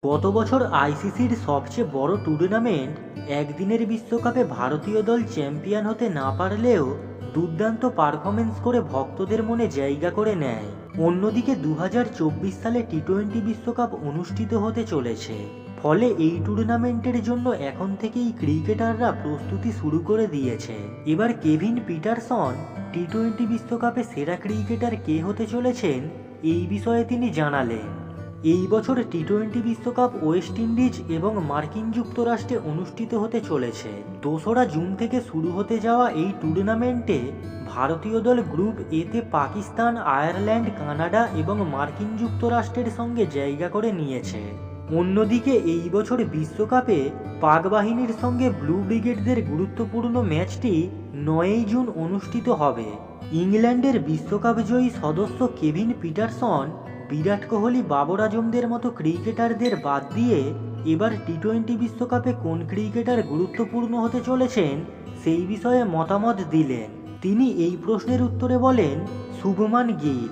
গত বছর আইসিসির সবচেয়ে বড় টুর্নামেন্ট একদিনের বিশ্বকাপে ভারতীয় দল চ্যাম্পিয়ন হতে না পারলেও দুর্দান্ত পারফরমেন্স করে ভক্তদের মনে জায়গা করে নেয়। অন্যদিকে 2024 সালে টি-20 বিশ্বকাপ অনুষ্ঠিত হতে চলেছে, ফলে এই টুর্নামেন্টের জন্য এখন থেকেই ক্রিকেটাররা প্রস্তুতি শুরু করে দিয়েছে। এবার কেভিন পিটারসন টি-20 বিশ্বকাপে সেরা ক্রিকেটার কে হতে চলেছেন, এই বিষয়ে তিনি জানালেন। এই বছর টি-20 বিশ্বকাপ ওয়েস্ট ইন্ডিজ এবং মার্কিন যুক্তরাষ্ট্রে অনুষ্ঠিত হতে চলেছে। 2রা জুন থেকে শুরু হতে যাওয়া এই টুর্নামেন্টে ভারতীয় দল গ্রুপ এতে পাকিস্তান, আয়ারল্যান্ড, কানাডা এবং মার্কিন যুক্তরাষ্ট্রের সঙ্গে জায়গা করে নিয়েছে। অন্যদিকে এই বছর বিশ্বকাপে পাক বাহিনীর সঙ্গে ব্লু ব্রিগেডদের গুরুত্বপূর্ণ ম্যাচটি 9 জুন অনুষ্ঠিত হবে। ইংল্যান্ডের বিশ্বকাপ জয়ী সদস্য কেভিন পিটারসন বিরাট কোহলি, বাবর আজমদের মতো ক্রিকেটারদের বাদ দিয়ে এবার টি-20 বিশ্বকাপে কোন ক্রিকেটার গুরুত্বপূর্ণ হতে চলেছেন সেই বিষয়ে মতামত দিলেন। তিনি এই প্রশ্নের উত্তরে বলেন, শুভমান গিল,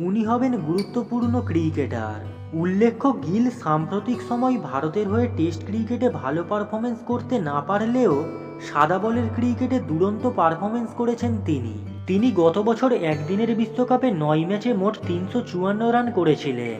উনি হবেন গুরুত্বপূর্ণ ক্রিকেটার। উল্লেখ্য, গিল সাম্প্রতিক সময় ভারতের হয়ে টেস্ট ক্রিকেটে ভালো পারফরমেন্স করতে না পারলেও সাদা বলের ক্রিকেটে দুরন্ত পারফরমেন্স করেছেন তিনি গত বছর একদিনের বিশ্বকাপে 9 ম্যাচে মোট 354 রান করেছিলেন।